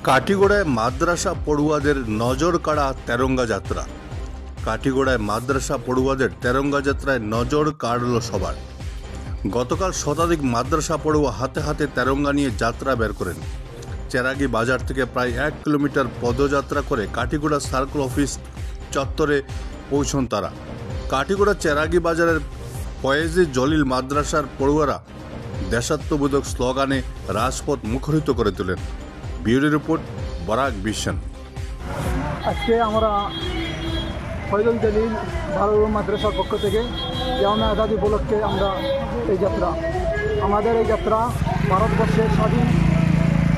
কাটিগড়ায় মাদ্রাসা পড়ুয়াদের নজর কাড়া তেরঙ্গা যাত্রা। কাটিগড়ায় মাদ্রাসা পড়ুয়াদের তেরঙ্গা যাত্রায় নজর কাড়ল সবার। গতকাল শতাধিক মাদ্রাসা পড়ুয়া হাতে হাতে তেরঙ্গা নিয়ে যাত্রা বের করেন। চেরাগি বাজার থেকে প্রায় 1 কিলোমিটার পদযাত্রা করে কাটিগড়া সার্কেল অফিস চত্বরে পৌঁছন তারা। কাটিগড়া চেরাগি বাজারের ফয়েজি জলিল মাদ্রাসার পড়ুয়ারা দেশাত্মবোধক স্লোগানে রাজপথ মুখরিত করে তোলেন। Bureau report, Barak vision. আজকে আমরা ফয়জুল জলিল ভারত মাদ্রাসার পক্ষ থেকে ইয়ামে আজাদি উপলক্ষে আমরা এই যাত্রা, আমাদের এই যাত্রা ভারতবর্ষের স্বাধীন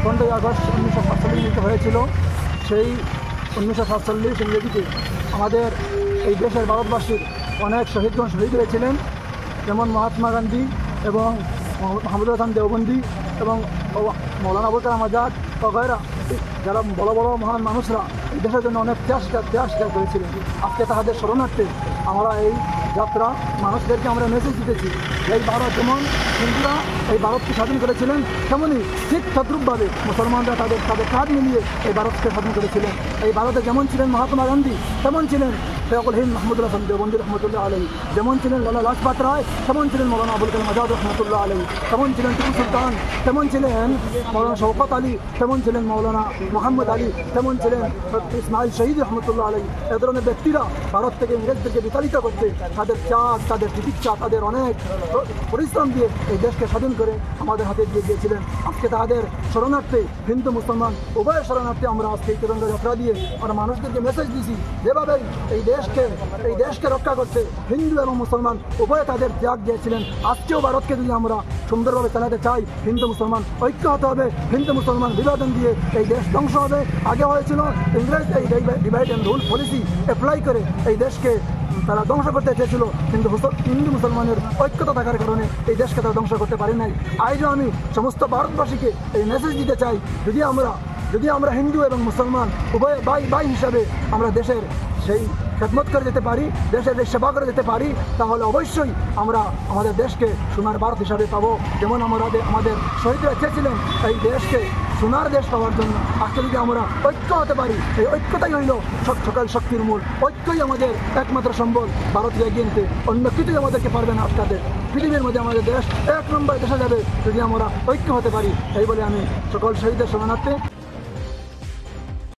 15ই আগস্ট 1947 হয়েছিল। সেই 1947 ইংরেজিতে আমাদের এই দেশের ভারতবাসীর অনেক শহীদগণ শহীদ হয়েছিলেন, যেমন মহাত্মা গান্ধী এবং মাহমুদুল হাসান দেওবন্দি এবং মৌলানা আবুল কালাম আজাদ বগেরা, যারা বড় বড় মহান মানুষরা এই দেশের জন্য অনেক ত্যাগ স্বীকার করেছিলেন। আজকে তাদের স্মরণার্থে আমরা এই যাত্রা মানুষদেরকে আমরা মেসেজ দিতেছি। এই ভারত যেমন হিন্দুরা এই ভারতকে স্বাধীন করেছিলেন, তেমনই ঠিক তদ্রূপভাবে মুসলমানরা তাদের কাঁধ মিলিয়ে এই ভারতকে স্বাধীন করেছিলেন। এই ভারতে যেমন ছিলেন মহাত্মা গান্ধী, তেমন ছিলেন শেখুল হিন্দ মাহমুদুল হাসান দেওবন্দি রহমতুল্লাহ আলহী, যেমন ছিলেন লালা লাজপত রায়, তেমন ছিলেন মৌলানা আবুল কালাম আজাদ রহমতুল্লাহ আলহী, তেমন ছিলেন টিপু সুলতান, তেমন ছিলেন মৌলানা শওকত আলী, তেমন ছিলেন মৌলানা মোহাম্মদ আলী, তেমন ছিলেন ইসমাইল শহীদ রহমতুল্লাহ আলহী। এ ধরনের ব্যক্তিরা ভারত থেকে ইংরেজদেরকে বিতাড়িত করতে তাদের ত্যাগ, তাদের চিকিৎসা, তাদের অনেক পরিশ্রম দিয়ে এই দেশকে স্বাধীন করে আমাদের হাতে দিয়ে দিয়েছিলেন। আজকে তাদের শরণার্থে হিন্দু মুসলমান উভয়ের শরণার্থে আমরা আজকে এই তিরঙ্গা যাত্রা দিয়ে আমরা মানুষদেরকে মেসেজ দিয়েছি, যেভাবে এই দেশকে রক্ষা করতে হিন্দু এবং মুসলমান উভয়ে তাদের ত্যাগ দিয়েছিলেন। আজকেও ভারতকে যদি আমরা সুন্দরভাবে চালাতে চাই, হিন্দু মুসলমান ঐক্য হতে হবে। হিন্দু মুসলমান বিভাজন দিয়ে এই দেশ ধ্বংস হবে। আগে হয়েছিল ইংরেজ এই divide and rule policy apply করে এই দেশকে তারা ধ্বংস করতে চেয়েছিল, কিন্তু হিন্দু মুসলমানের ঐক্যতা থাকার কারণে এই দেশকে তারা ধ্বংস করতে পারে নাই। আজও আমি সমস্ত ভারতবাসীকে এই মেসেজ দিতে চাই, যদি আমরা হিন্দু এবং মুসলমান উভয় ভাই হিসাবে আমরা দেশের সেই খেদমত করে যেতে পারি, দেশের সেবা করে যেতে পারি, তাহলে অবশ্যই আমরা আমাদের দেশকে সোনার ভারত হিসাবে পাবো। যেমন আমাদের শহীদরা চেয়েছিলেন এই দেশকে সোনার দেশ পাওয়ার জন্য। আজকে যদি আমরা ঐক্য হতে পারি, এই ঐক্যটাই হইল সকাল শক্তির মূল। ঐক্যই আমাদের একমাত্র সম্বল ভারতকে এগিয়ে নিতে। অন্য কিছুই আমাদেরকে পারবে না আটকাতে। পৃথিবীর মধ্যে আমাদের দেশ 1 নম্বরে দেশে যাবে যদি আমরা ঐক্য হতে পারি। এই বলে আমি সকল শহীদের শরণার্থে